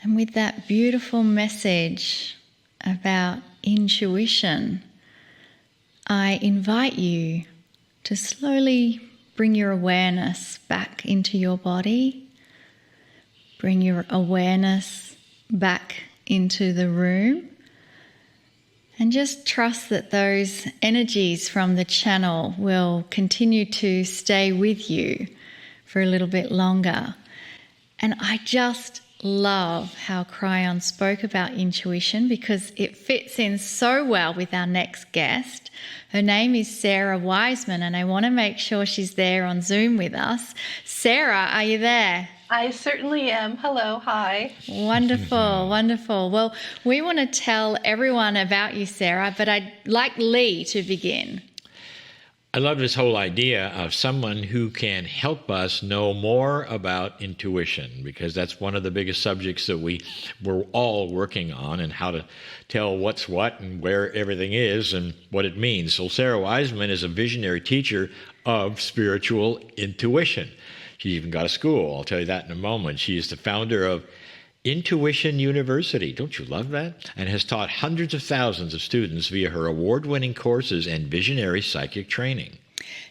And with that beautiful message about intuition, I invite you to slowly bring your awareness back into your body. Bring your awareness back into the room. And just trust that those energies from the channel will continue to stay with you for a little bit longer. And I just love how Kryon spoke about intuition because it fits in so well with our next guest. Her name is Sarah Wiseman, and I want to make sure she's there on Zoom with us. Sarah, are you there? I certainly am. Hello. Hi. Wonderful, wonderful. Well, we want to tell everyone about you, Sarah, but I'd like Lee to begin. I love this whole idea of someone who can help us know more about intuition, because that's one of the biggest subjects that we're all working on, and how to tell what's what and where everything is and what it means. So Sarah Wiseman is a visionary teacher of spiritual intuition. She even got a school. I'll tell you that in a moment. She is the founder of Intuition University. Don't you love that? And has taught hundreds of thousands of students via her award-winning courses and visionary psychic training.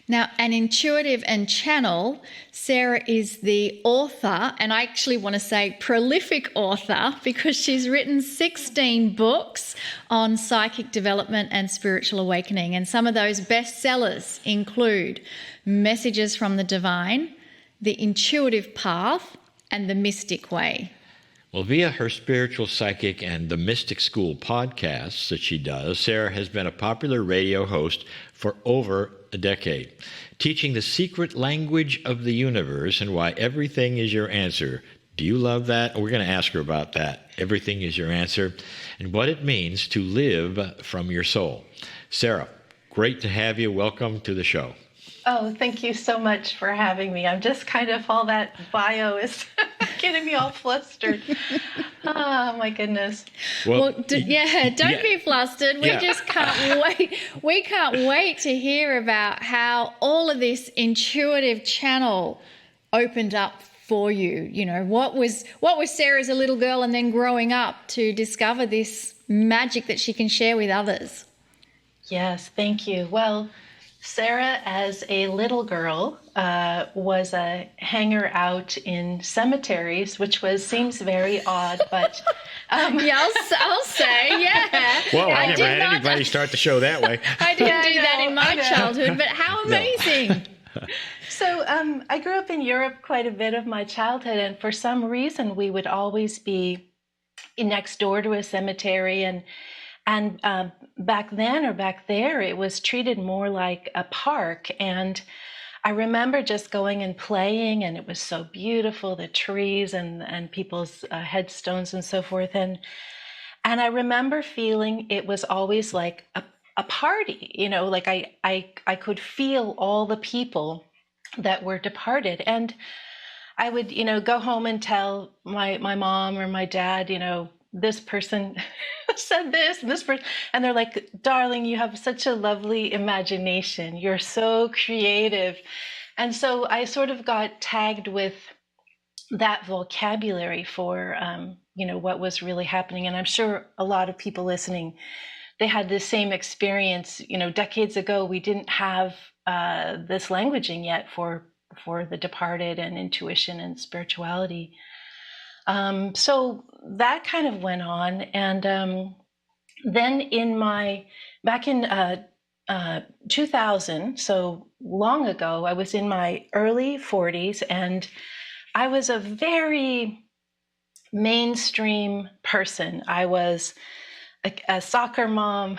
Now, an intuitive and channel, Sarah is the author, and I actually want to say prolific author, because she's written 16 books on psychic development and spiritual awakening. And some of those bestsellers include Messages from the Divine, The Intuitive Path, and The Mystic Way. Well, via her Spiritual Psychic and the Mystic School podcasts that she does, Sarah has been a popular radio host for over a decade, teaching the secret language of the universe and why everything is your answer. Do you love that? We're going to ask her about that. Everything is your answer, and what it means to live from your soul. Sarah, great to have you. Welcome to the show. Oh, thank you so much for having me. I'm just kind of, all that bio is getting me all flustered. Oh, my goodness. Well, don't be flustered. We just can't wait. We can't wait to hear about how all of this intuitive channel opened up for you. You know, what was Sarah as a little girl and then growing up to discover this magic that she can share with others? Yes, thank you. Well, Sarah, as a little girl, was a hanger out in cemeteries, which seems very odd, but yeah, I'll say, yeah. Well, I never had anybody start the show that way. I didn't do that in my childhood, but how amazing! So I grew up in Europe quite a bit of my childhood, and for some reason we would always be next door to a cemetery, and back then, or back there, it was treated more like a park. And I remember just going and playing, and it was so beautiful, the trees and people's headstones and so forth. And I remember feeling it was always like a party, you know, like I could feel all the people that were departed. And I would, you know, go home and tell my mom or my dad, you know, this person said this, and this person, and they're like, darling, you have such a lovely imagination. You're so creative. And so I sort of got tagged with that vocabulary for, you know, what was really happening. And I'm sure a lot of people listening, they had the same experience. You know, decades ago, we didn't have this languaging yet for the departed and intuition and spirituality. So that kind of went on. And then back in 2000, so long ago, I was in my early 40s, and I was a very mainstream person. I was a soccer mom.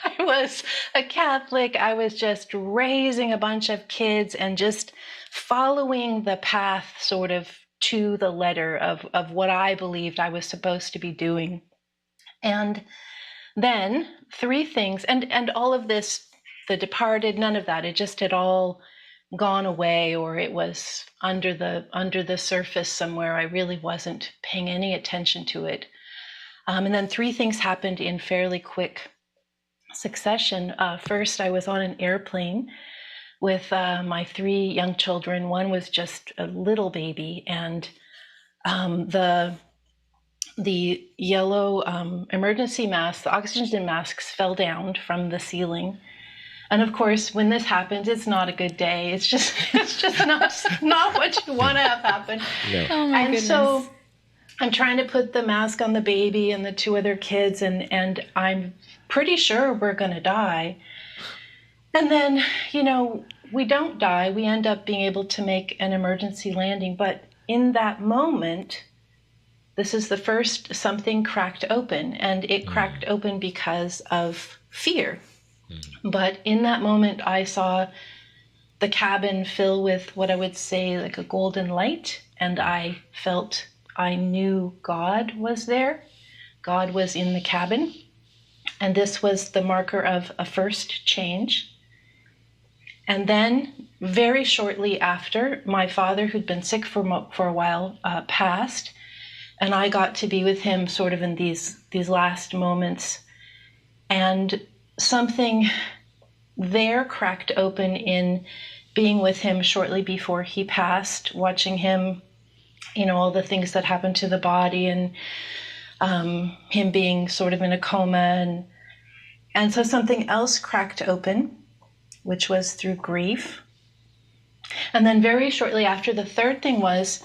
I was a Catholic. I was just raising a bunch of kids and just following the path sort of to the letter of what I believed I was supposed to be doing. And then three things, and all of this, the departed, none of that, it just had all gone away, or it was under the surface somewhere. I really wasn't paying any attention to it. And then three things happened in fairly quick succession. First, I was on an airplane with my three young children. One was just a little baby, and the the yellow emergency masks, the oxygen masks, fell down from the ceiling. And of course, when this happens, it's not a good day. It's just not what you want to have happen. No. Oh my goodness. So I'm trying to put the mask on the baby and the two other kids, and I'm pretty sure we're going to die. And then, we don't die. We end up being able to make an emergency landing. But in that moment, this is the first something cracked open, and it cracked open because of fear. But in that moment, I saw the cabin fill with what I would say like a golden light, and I felt I knew God was there. God was in the cabin, and this was the marker of a first change. And then very shortly after, my father, who'd been sick for a while, passed, and I got to be with him sort of in these last moments. And something there cracked open in being with him shortly before he passed, watching him, all the things that happened to the body, and him being sort of in a coma. And so something else cracked open, which was through grief. And then very shortly after, the third thing was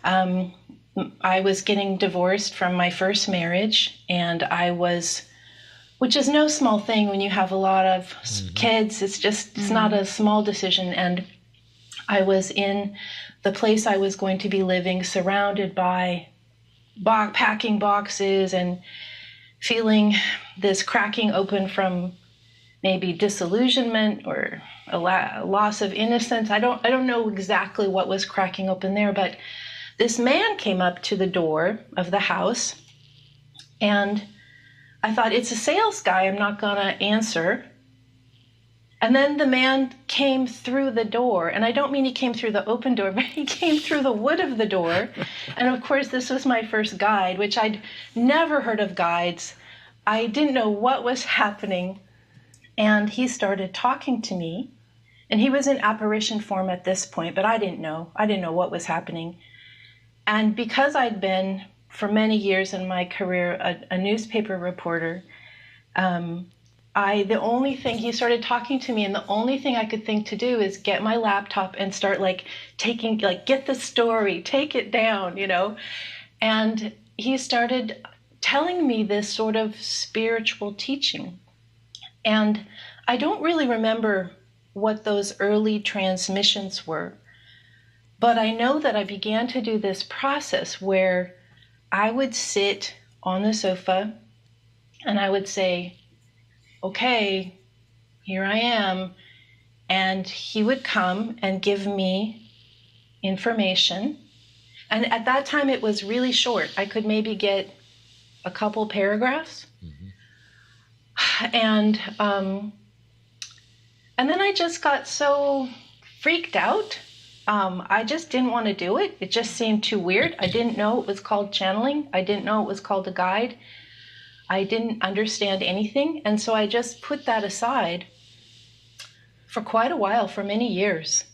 I was getting divorced from my first marriage, and which is no small thing when you have a lot of kids. It's not a small decision. And I was in the place I was going to be living, surrounded by packing boxes, and feeling this cracking open from maybe disillusionment or a loss of innocence. I don't know exactly what was cracking open there, but this man came up to the door of the house, and I thought, it's a sales guy, I'm not going to answer. And then the man came through the door, and I don't mean he came through the open door, but he came through the wood of the door. And of course, this was my first guide, which I'd never heard of guides. I didn't know what was happening. And he started talking to me, and he was in apparition form at this point, but I didn't know what was happening. And because I'd been, for many years in my career, a newspaper reporter, the only thing, he started talking to me, and the only thing I could think to do is get my laptop and start get the story, take it down, And he started telling me this sort of spiritual teaching. And I don't really remember what those early transmissions were, but I know that I began to do this process where I would sit on the sofa and I would say, okay, here I am. And he would come and give me information. And at that time, it was really short. I could maybe get a couple paragraphs. And then I just got so freaked out. I just didn't want to do it. It just seemed too weird. I didn't know it was called channeling. I didn't know it was called a guide. I didn't understand anything. And so I just put that aside for quite a while, for many years.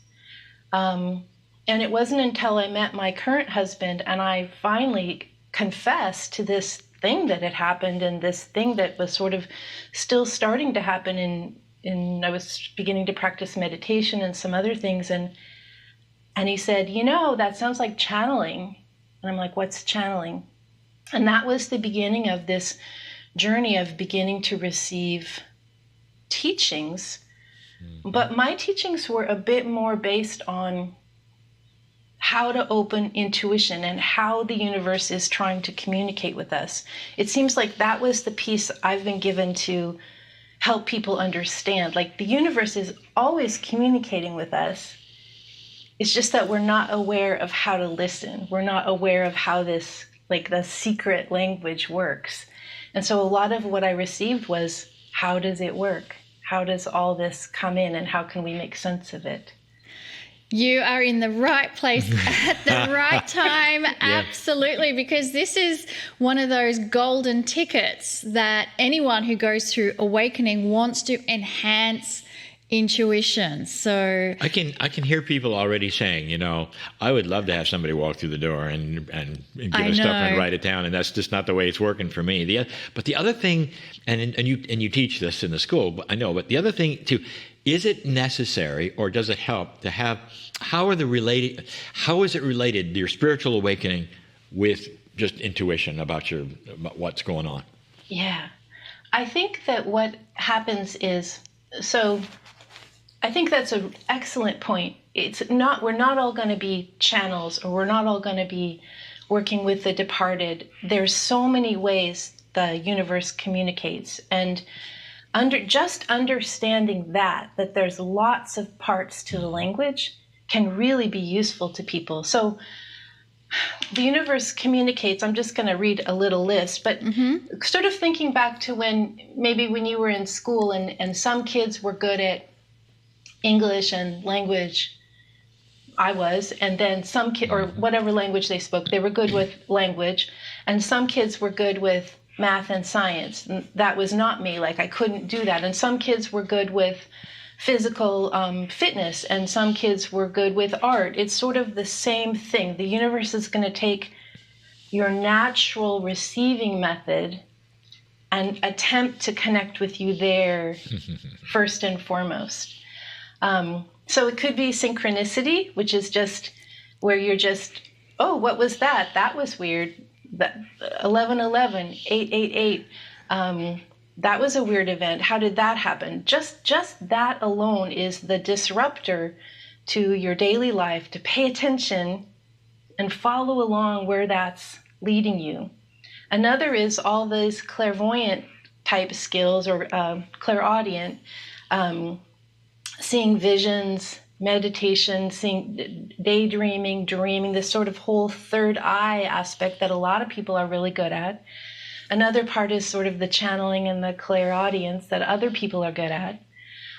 And it wasn't until I met my current husband and I finally confessed to this thing that had happened, and this thing that was sort of still starting to happen in I was beginning to practice meditation and some other things, and he said, that sounds like channeling. And I'm like, what's channeling? And that was the beginning of this journey of beginning to receive teachings. But my teachings were a bit more based on how to open intuition and how the universe is trying to communicate with us. It seems like that was the piece I've been given to help people understand. Like, the universe is always communicating with us. It's just that we're not aware of how to listen. We're not aware of how this, the secret language works. And so a lot of what I received was, how does it work? How does all this come in, and how can we make sense of it? You are in the right place at the right time. Yeah. Absolutely, because this is one of those golden tickets that anyone who goes through awakening wants to enhance intuition. So I can hear people already saying, I would love to have somebody walk through the door and give us stuff and write it down, and that's just not the way it's working for me. But the other thing, and you teach this in the school, but I know. But the other thing too, is it necessary or does it help to have? How is it related, your spiritual awakening, with just intuition about what's going on? Yeah, I think that what happens is I think that's an excellent point. We're not all going to be channels, or we're not all going to be working with the departed. There's so many ways the universe communicates, and just understanding that there's lots of parts to the language can really be useful to people. So the universe communicates. I'm just going to read a little list, but sort of thinking back to when you were in school and some kids were good at English and language. I was, and then some or whatever language they spoke, they were good with language, and some kids were good with math and science. And that was not me. Like, I couldn't do that. And some kids were good with physical fitness, and some kids were good with art. It's sort of the same thing. The universe is going to take your natural receiving method and attempt to connect with you there first and foremost. So it could be synchronicity, which is just where you're just, oh, what was that? That was weird. That 1111, 888. That was a weird event. How did that happen? Just that alone is the disruptor to your daily life, to pay attention and follow along where that's leading you. Another is all those clairvoyant type skills, or clairaudient, seeing visions, meditation, seeing daydreaming, dreaming, this sort of whole third eye aspect that a lot of people are really good at. Another part is sort of the channeling and the clairaudience that other people are good at.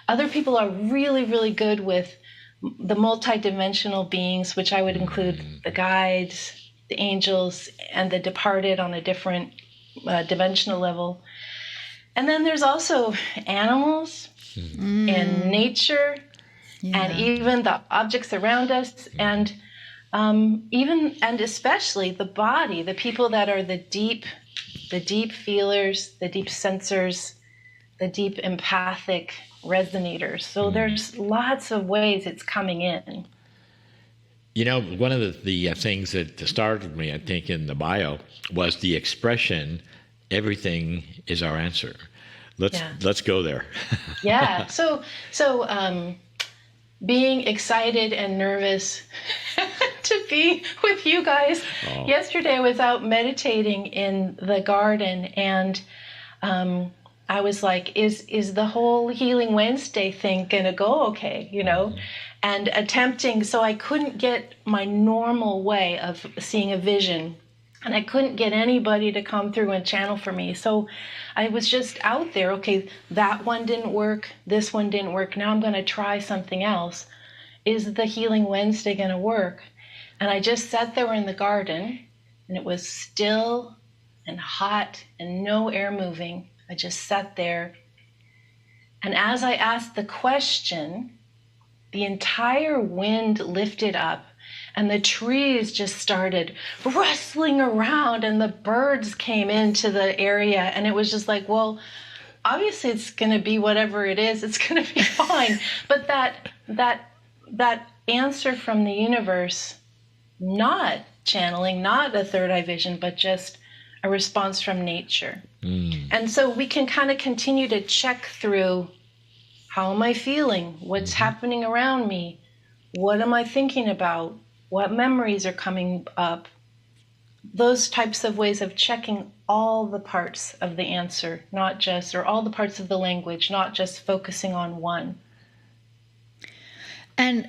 Other people are really, really good with the multidimensional beings, which I would include the guides, the angels, and the departed on a different dimensional level. And then there's also animals and nature, and even the objects around us, and even and especially the body, the people that are the deep feelers, the deep sensors, the deep empathic resonators. So there's lots of ways it's coming in. One of the things that startled me, I think, in the bio was the expression, "Everything is our answer." Let's go there. Yeah. So being excited and nervous to be with you guys. Yesterday I was out meditating in the garden, and I was like, is the whole Healing Wednesday thing gonna go okay, and attempting, so I couldn't get my normal way of seeing a vision, and I couldn't get anybody to come through and channel for me. So I was just out there, okay, that one didn't work, this one didn't work, now I'm gonna try something else. Is the Healing Wednesday gonna work? And I just sat there in the garden, and it was still and hot and no air moving. I just sat there. And as I asked the question, the entire wind lifted up, and the trees just started rustling around, and the birds came into the area, and it was just like, well, obviously it's going to be whatever it is, it's going to be fine. But that answer from the universe, not channeling, not a third eye vision, but just a response from nature. And so we can kind of continue to check through, how am I feeling? What's happening around me? What am I thinking about? What memories are coming up? Those types of ways of checking all the parts of the answer, not just, or all the parts of the language, not just focusing on one. And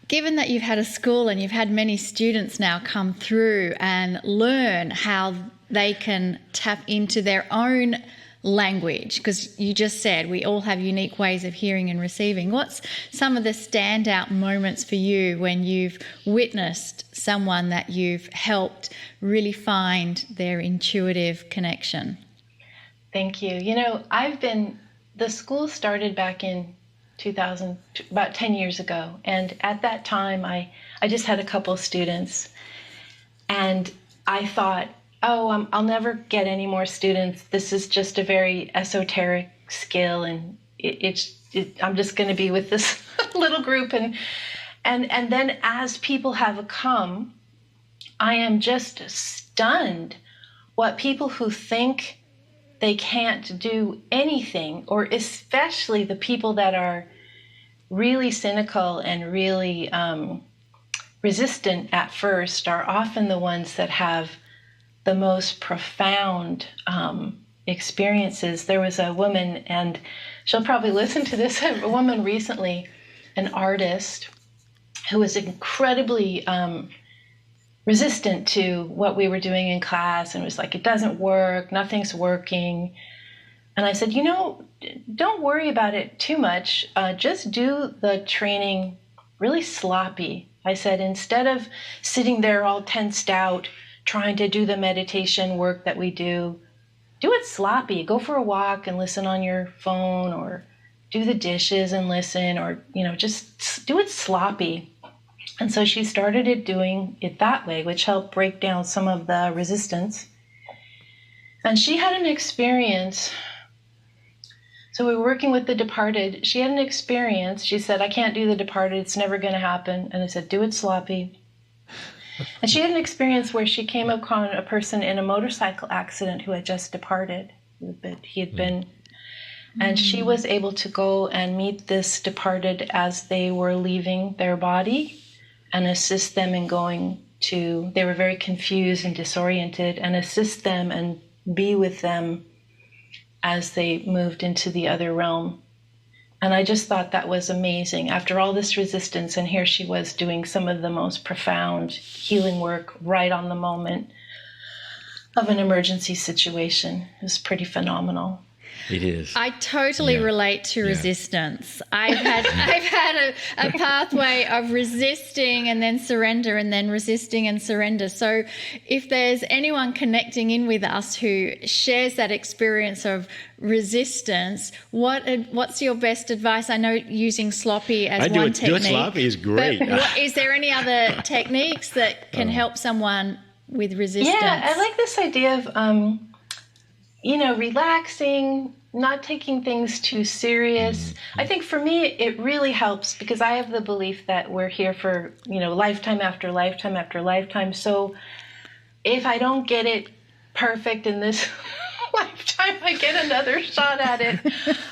given that you've had a school and you've had many students now come through and learn how they can tap into their own language, because you just said we all have unique ways of hearing and receiving. What's some of the standout moments for you when you've witnessed someone that you've helped really find their intuitive connection? Thank you. The school started back in 2000, about 10 years ago. And at that time, I just had a couple of students. And I thought, oh, I'll never get any more students. This is just a very esoteric skill. And I'm just going to be with this little group. And then as people have come, I am just stunned what people who think they can't do anything, or especially the people that are really cynical and really resistant at first, are often the ones that have the most profound experiences. There was a woman, and she'll probably listen to this, a woman recently, an artist, who was incredibly resistant to what we were doing in class, and was like, it doesn't work, nothing's working. And I said, don't worry about it too much. Just do the training really sloppy. I said, instead of sitting there all tensed out, trying to do the meditation work that we do it sloppy. Go for a walk and listen on your phone, or do the dishes and listen, or, just do it sloppy. And so she started doing it that way, which helped break down some of the resistance. And she had an experience. So we were working with the departed. She had an experience. She said, I can't do the departed. It's never going to happen. And I said, do it sloppy. And she had an experience where she came upon a person in a motorcycle accident who had just departed. He had been. And she was able to go and meet this departed as they were leaving their body, and assist them in they were very confused and disoriented, and assist them and be with them as they moved into the other realm. And I just thought that was amazing. After all this resistance, and here she was doing some of the most profound healing work right on the moment of an emergency situation. It was pretty phenomenal. It is. I totally relate to resistance. I've had a pathway of resisting and then surrender, and then resisting and surrender. So if there's anyone connecting in with us who shares that experience of resistance, what's your best advice? I know using sloppy as one technique. Do it sloppy is great. But is there any other techniques that can help someone with resistance? Yeah, I like this idea of relaxing, not taking things too serious. I think for me, it really helps because I have the belief that we're here for, lifetime after lifetime after lifetime. So if I don't get it perfect in this lifetime, I get another shot at it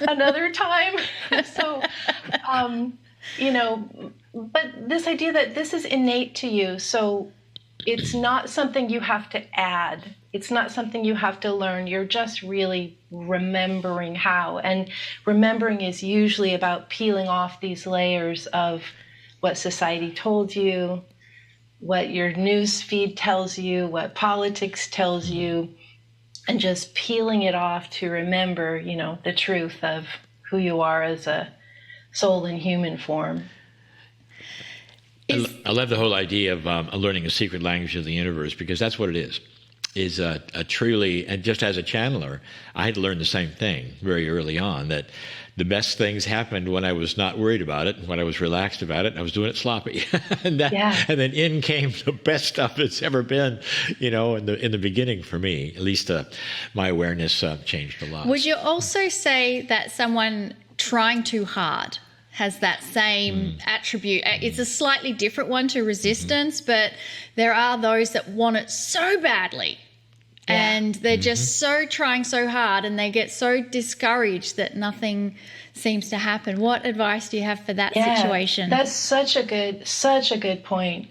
another time. So, but this idea that this is innate to you. So it's not something you have to add. It's not something you have to learn. You're just really remembering how. And remembering is usually about peeling off these layers of what society told you, what your news feed tells you, what politics tells you, and just peeling it off to remember, the truth of who you are as a soul in human form. I love the whole idea of learning a secret language of the universe, because that's what it is a truly, and just as a channeler, I had to learn the same thing very early on, that the best things happened when I was not worried about it, when I was relaxed about it, and I was doing it sloppy. And then in came the best stuff that's ever been, in the beginning for me. At least my awareness changed a lot. Would you also say that someone trying too hard has that same attribute? It's a slightly different one to resistance, but there are those that want it so badly. And they're just so trying so hard, and they get so discouraged that nothing seems to happen. What advice do you have for that situation? That's such a good point.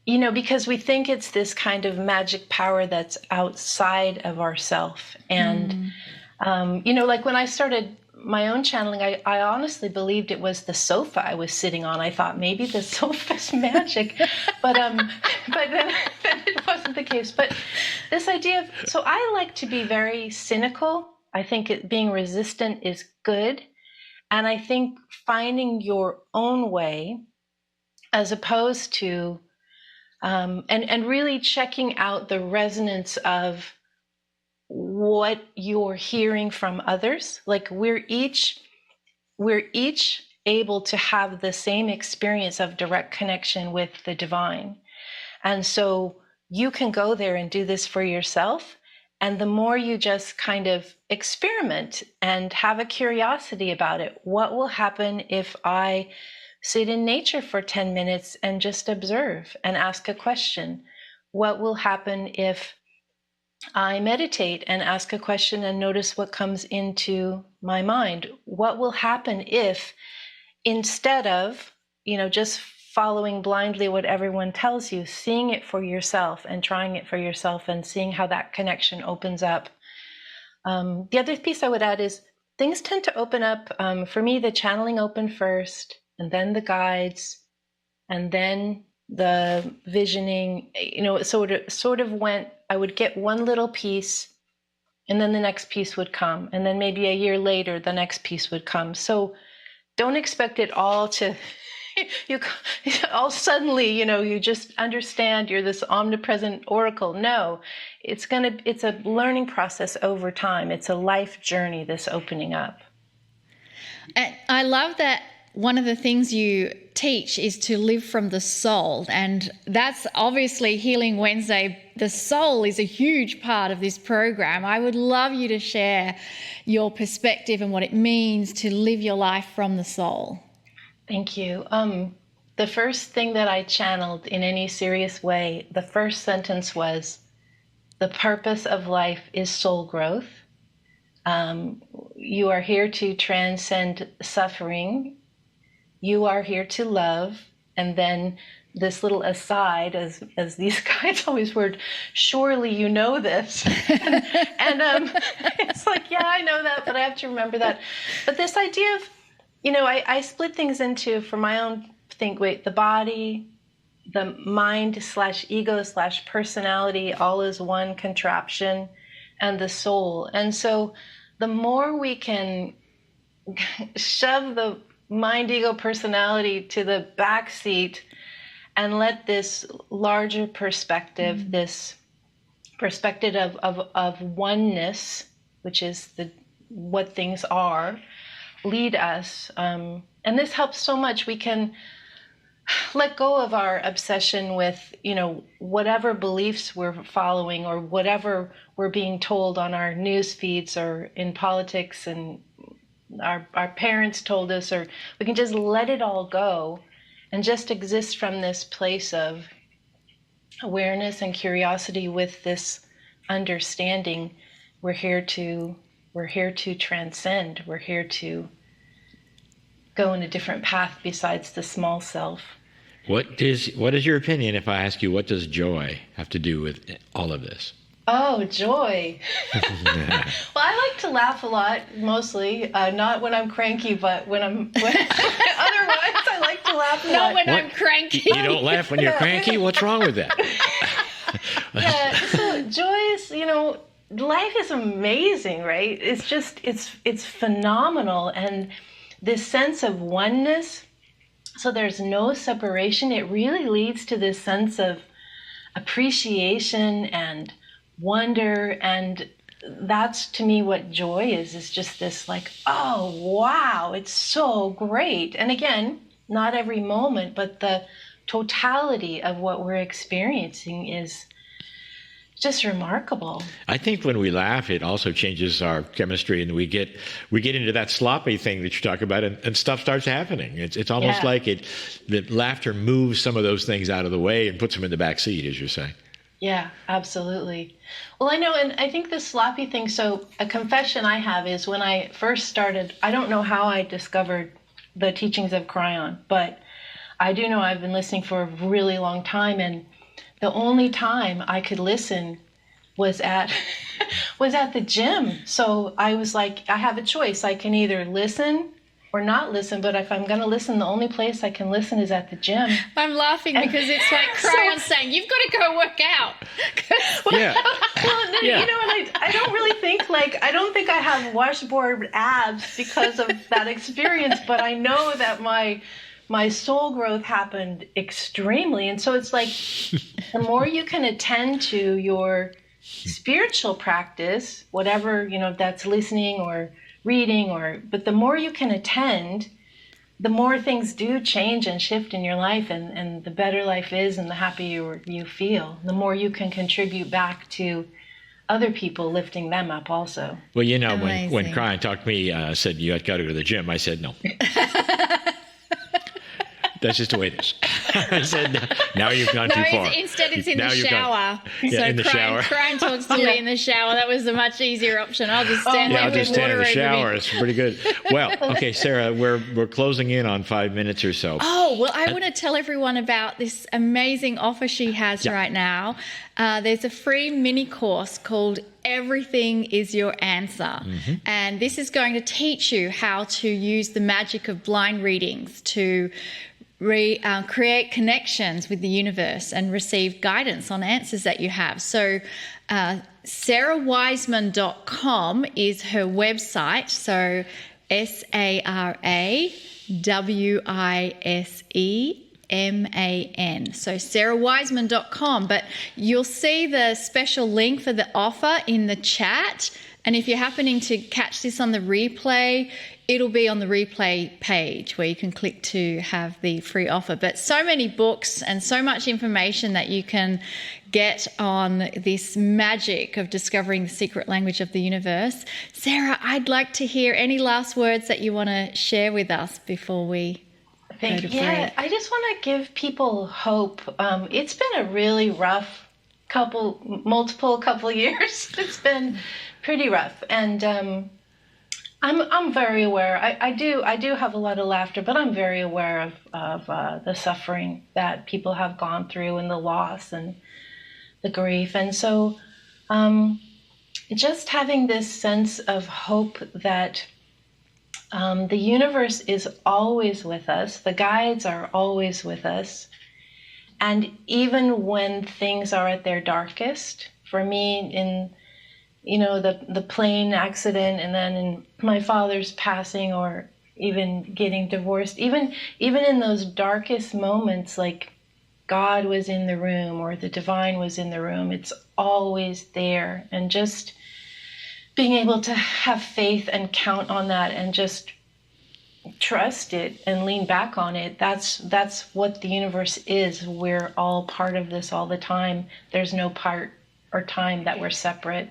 Because we think it's this kind of magic power that's outside of ourself. And, like when I started my own channeling, I honestly believed it was the sofa I was sitting on. I thought maybe the sofa's magic, but then it wasn't the case. But this idea so I like to be very cynical. I think being resistant is good. And I think finding your own way, as opposed to, and really checking out the resonance of what you're hearing from others. Like we're each we're each able to have the same experience of direct connection with the divine. And so you can go there and do this for yourself. And the more you just kind of experiment and have a curiosity about it, what will happen if I sit in nature for 10 minutes and just observe and ask a question? What will happen if I meditate and ask a question and notice what comes into my mind? What will happen if, instead of, just following blindly what everyone tells you, seeing it for yourself and trying it for yourself and seeing how that connection opens up? The other piece I would add is things tend to open up. For me, the channeling opened first, and then the guides, and then the visioning. It sort of went. I would get one little piece, and then the next piece would come, and then maybe a year later, the next piece would come. So don't expect it all to. All suddenly, you just understand you're this omnipresent oracle. No, it's a learning process over time. It's a life journey, this opening up. And I love that one of the things you teach is to live from the soul. And that's obviously Healing Wednesday. The soul is a huge part of this program. I would love you to share your perspective and what it means to live your life from the soul. Thank you. The first thing that I channeled in any serious way, the first sentence was, the purpose of life is soul growth. You are here to transcend suffering. You are here to love. And then this little aside, as these guys always word, surely you know this. and it's like, yeah, I know that, but I have to remember that. But this idea of, I split things into, for my own the body, the mind/ego/personality, all is one contraption, and the soul. And so the more we can shove the mind, ego, personality to the back seat and let this larger perspective, this perspective of oneness, which is what things are, lead us. And this helps so much. We can let go of our obsession with, whatever beliefs we're following or whatever we're being told on our news feeds or in politics and our parents told us, or we can just let it all go and just exist from this place of awareness and curiosity with this understanding. We're here to transcend. We're here to go in a different path besides the small self. What is your opinion, if I ask you, what does joy have to do with all of this? Oh, joy. Well, I like to laugh a lot, mostly. Not when I'm cranky, but otherwise I like to laugh a lot. Not when I'm cranky. You don't laugh when you're cranky? What's wrong with that? Yeah, so joy is, life is amazing, right? It's just, it's phenomenal. And this sense of oneness, so there's no separation. It really leads to this sense of appreciation and wonder. And that's, to me, what joy is just this like, oh, wow, it's so great. And again, not every moment, but the totality of what we're experiencing is just remarkable. I think when we laugh, it also changes our chemistry, and we get into that sloppy thing that you talk about, and stuff starts happening. It's almost like the laughter moves some of those things out of the way and puts them in the back seat, as you're saying. Yeah, absolutely. Well, I know, and I think the sloppy thing, so a confession I have is when I first started, I don't know how I discovered the teachings of Kryon, but I do know I've been listening for a really long time, and the only time I could listen was at the gym. So I was like, I have a choice. I can either listen or not listen, but if I'm going to listen, the only place I can listen is at the gym. I'm laughing because it's like Kryon saying, you've got to go work out. Yeah. Well, Yeah. And I don't really think I don't think I have washboard abs because of that experience, but I know that my soul growth happened extremely. And so it's like, the more you can attend to your spiritual practice, whatever, that's listening or reading, but the more you can attend, the more things do change and shift in your life, and the better life is, and the happier you feel, the more you can contribute back to other people, lifting them up also. Well, when Kryon talked to me, said you got to go to the gym, I said no. That's just the way it is. I said, now you've gone too far. Instead, it's in the shower. In the shower. Kryon talks to me in the shower. That was a much easier option. I'll just stand there with water over me. I'll just stand in the shower. It's pretty good. Well, okay, Sarah, we're closing in on 5 minutes or so. Oh, well, I want to tell everyone about this amazing offer she has right now. There's a free mini course called Everything is Your Answer. Mm-hmm. And this is going to teach you how to use the magic of blind readings to create connections with the universe and receive guidance on answers that you have. So sarahwiseman.com is her website. So SarahWiseman. So sarahwiseman.com. But you'll see the special link for the offer in the chat. And if you're happening to catch this on the replay, it'll be on the replay page where you can click to have the free offer. But so many books and so much information that you can get on this magic of discovering the secret language of the universe. Sarah, I'd like to hear any last words that you want to share with us before we go to break. I just want to give people hope. It's been a really rough couple years. It's been pretty rough, and I'm very aware. I do have a lot of laughter, but I'm very aware of the suffering that people have gone through, and the loss and the grief. And so just having this sense of hope that the universe is always with us, the guides are always with us, and even when things are at their darkest, for me in the plane accident, and then in my father's passing, or even getting divorced, even in those darkest moments, like God was in the room or the divine was in the room, it's always there. And just being able to have faith and count on that and just trust it and lean back on it, that's what the universe is. We're all part of this all the time. There's no part or time that we're separate.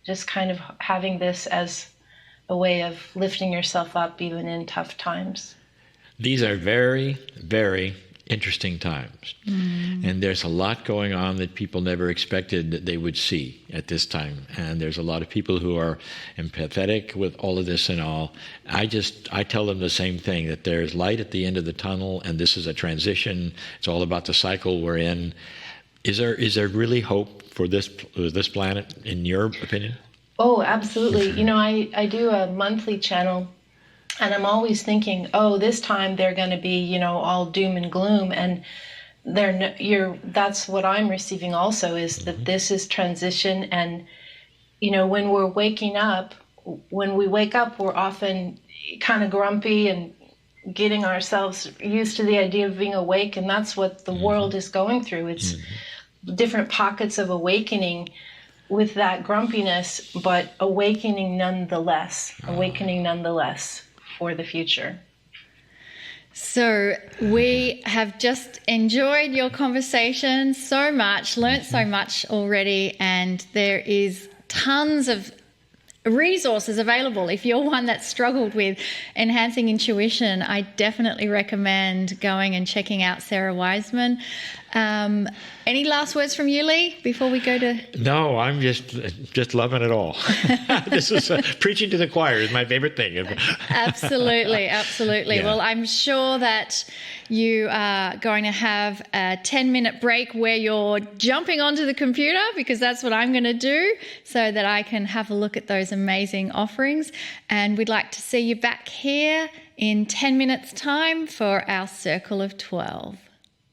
Just kind of having this as a way of lifting yourself up even in tough times. These are very, very interesting times. Mm. And there's a lot going on that people never expected that they would see at this time. And there's a lot of people who are empathetic with all of this and all. I tell them the same thing, that there's light at the end of the tunnel, and this is a transition. It's all about the cycle we're in. Is there really hope for this planet, in your opinion? Oh, absolutely. I do a monthly channel, and I'm always thinking, this time they're going to be, all doom and gloom. And that's what I'm receiving also, is that this is transition. And, when we're waking up, when we wake up, we're often kind of grumpy and getting ourselves used to the idea of being awake. And that's what the world is going through. It's different pockets of awakening with that grumpiness, but awakening nonetheless for the future. So we have just enjoyed your conversation so much, learnt so much already, and there is tons of resources available. If you're one that struggled with enhancing intuition, I definitely recommend going and checking out Sarah Wiseman. Any last words from you, Lee, before we go to... No, I'm just loving it all. This is preaching to the choir is my favorite thing. Absolutely. Yeah. Well, I'm sure that you are going to have a 10-minute break where you're jumping onto the computer, because that's what I'm going to do, so that I can have a look at those amazing offerings. And we'd like to see you back here in 10 minutes' time for our Circle of 12.